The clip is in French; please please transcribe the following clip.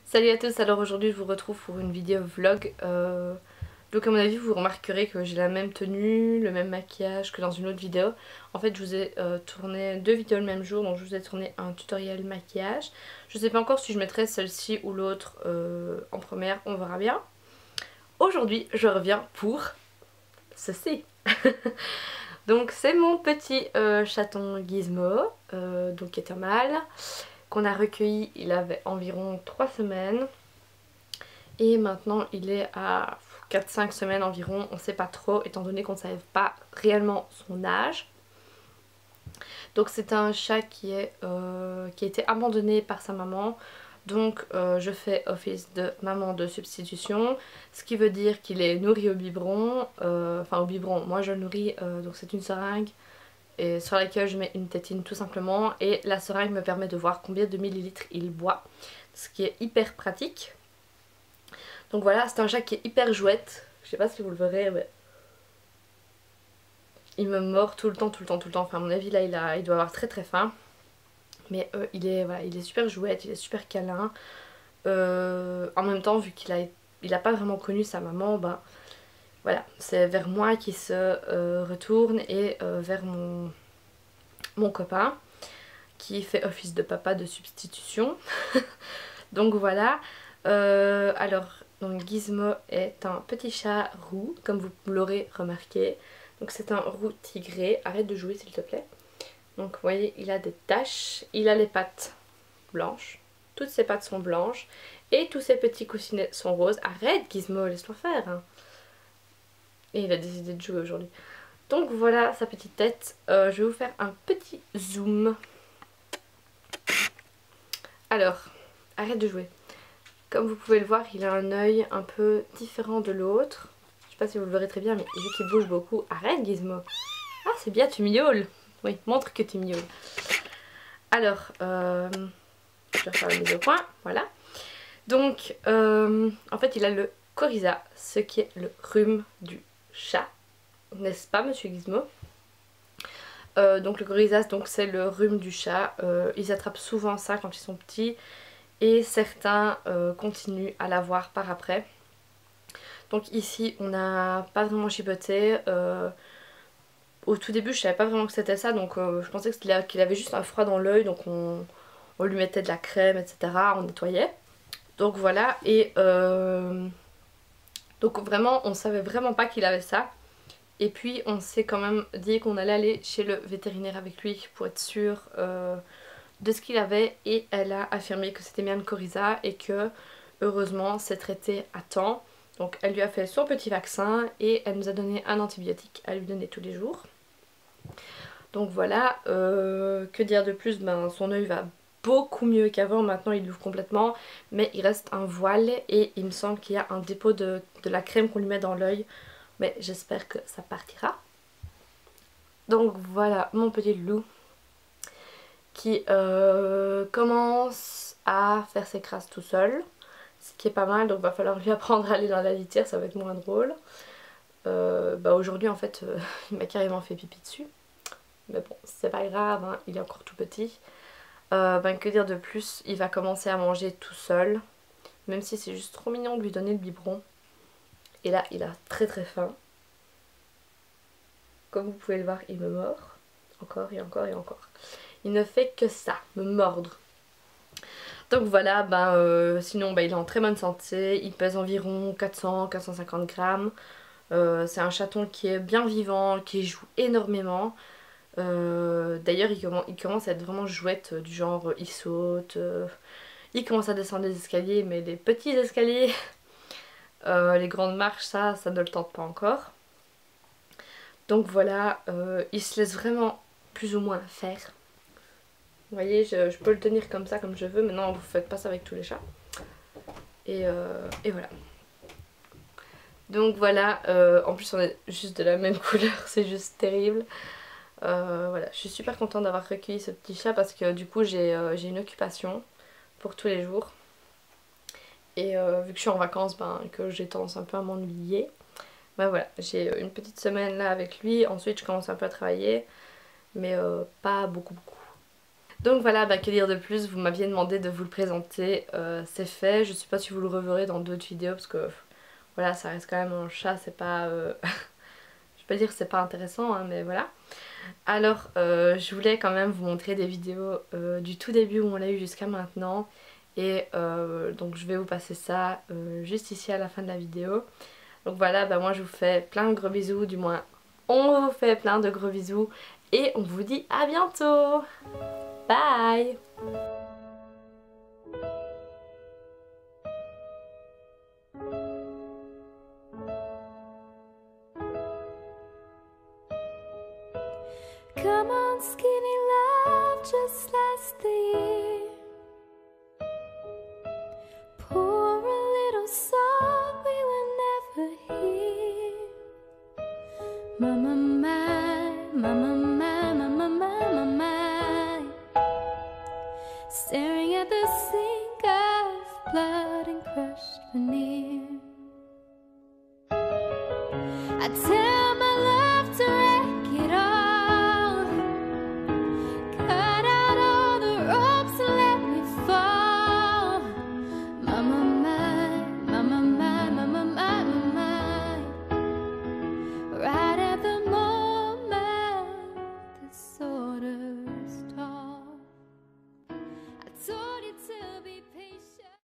Salut à tous, alors aujourd'hui je vous retrouve pour une vidéo vlog. Donc à mon avis vous remarquerez que j'ai la même tenue, le même maquillage que dans une autre vidéo. En fait je vous ai tourné deux vidéos le même jour, donc je vous ai tourné un tutoriel maquillage. Je sais pas encore si je mettrai celle-ci ou l'autre en première, on verra bien. Aujourd'hui je reviens pour ceci. Donc c'est mon petit chaton Gizmo, donc qui est un mâle, qu'on a recueilli, il avait environ 3 semaines. Et maintenant il est à 4-5 semaines environ, on sait pas trop étant donné qu'on ne savait pas réellement son âge. Donc c'est un chat qui a été abandonné par sa maman. Donc je fais office de maman de substitution, ce qui veut dire qu'il est nourri au biberon, enfin au biberon, moi je le nourris, donc c'est une seringue et sur laquelle je mets une tétine tout simplement, et la seringue me permet de voir combien de millilitres il boit, ce qui est hyper pratique. Donc voilà, c'est un chat qui est hyper jouette, je sais pas si vous le verrez mais il me mord tout le temps, enfin à mon avis là il doit avoir très faim. Mais voilà, il est super jouette, il est super câlin. En même temps, vu il a pas vraiment connu sa maman, ben voilà, c'est vers moi qu'il se retourne et vers mon copain qui fait office de papa de substitution. Donc voilà. Donc Gizmo est un petit chat roux, comme vous l'aurez remarqué. Donc c'est un roux tigré. Arrête de jouer s'il te plaît. Donc vous voyez, il a des taches, il a les pattes blanches, toutes ses pattes sont blanches et tous ses petits coussinets sont roses. Arrête Gizmo, laisse-toi faire hein. Et il a décidé de jouer aujourd'hui. Donc voilà sa petite tête. Je vais vous faire un petit zoom. Alors, arrête de jouer. Comme vous pouvez le voir, il a un œil un peu différent de l'autre. Je sais pas si vous le verrez très bien, mais vu qu'il bouge beaucoup. Arrête Gizmo. Ah c'est bien, tu miaules. Oui, montre que tu miaules. Alors, je vais faire la mise au point, voilà. Donc, en fait, il a le coryza, ce qui est le rhume du chat. N'est-ce pas, monsieur Gizmo? Donc le coryza, c'est le rhume du chat. Ils attrapent souvent ça quand ils sont petits. Et certains continuent à l'avoir par après. Donc ici, on n'a pas vraiment chipoté. Au tout début, je savais pas vraiment que c'était ça. Donc je pensais qu'il avait juste un froid dans l'œil. Donc on lui mettait de la crème, etc. On nettoyait. Donc voilà, et donc vraiment on savait vraiment pas qu'il avait ça. Et puis on s'est quand même dit qu'on allait aller chez le vétérinaire avec lui pour être sûr de ce qu'il avait. Et elle a affirmé que c'était bien le coryza et que heureusement c'est traité à temps. Donc elle lui a fait son petit vaccin et elle nous a donné un antibiotique à lui donner tous les jours. Donc voilà, que dire de plus, ben son œil va beaucoup mieux qu'avant, maintenant il l'ouvre complètement, mais il reste un voile et il me semble qu'il y a un dépôt de la crème qu'on lui met dans l'œil, mais j'espère que ça partira. Donc voilà mon petit loup qui commence à faire ses crasses tout seul, ce qui est pas mal, donc va falloir lui apprendre à aller dans la litière, ça va être moins drôle. Aujourd'hui en fait il m'a carrément fait pipi dessus, mais bon c'est pas grave, hein, il est encore tout petit. Que dire de plus, il va commencer à manger tout seul, même si c'est juste trop mignon de lui donner le biberon. Et là il a très faim. Comme vous pouvez le voir, il me mord encore et encore et encore. Il ne fait que ça, me mordre. Donc voilà, sinon il est en très bonne santé, il pèse environ 400-450 grammes. C'est un chaton qui est bien vivant, qui joue énormément. D'ailleurs il commence à être vraiment jouette, du genre il saute, il commence à descendre les escaliers, mais les petits escaliers, les grandes marches, ça ne le tente pas encore. Donc voilà, il se laisse vraiment plus ou moins faire. Vous voyez, je peux le tenir comme ça, comme je veux. Maintenant, vous faites pas ça avec tous les chats. Et voilà. Donc voilà, en plus on est juste de la même couleur, c'est juste terrible. Voilà, je suis super contente d'avoir recueilli ce petit chat parce que du coup j'ai une occupation pour tous les jours. Et vu que je suis en vacances, que j'ai tendance un peu à m'ennuyer, voilà, j'ai une petite semaine là avec lui, ensuite je commence un peu à travailler, mais pas beaucoup. Donc voilà, que dire de plus, vous m'aviez demandé de vous le présenter, c'est fait. Je sais pas si vous le reverrez dans d'autres vidéos parce que voilà, ça reste quand même un chat, c'est pas... je vais pas dire que c'est pas intéressant, hein, mais voilà. Alors je voulais quand même vous montrer des vidéos du tout début où on l'a eu jusqu'à maintenant. Et donc je vais vous passer ça juste ici à la fin de la vidéo. Donc voilà, moi je vous fais plein de gros bisous, du moins on vous fait plein de gros bisous. Et on vous dit à bientôt. Bye. Come on, skinny love, just last the year. Pour a little song we will never hear. Mama, my, mama, my, mama, my, mama, my. Staring at the sink of blood and crushed veneer. I tell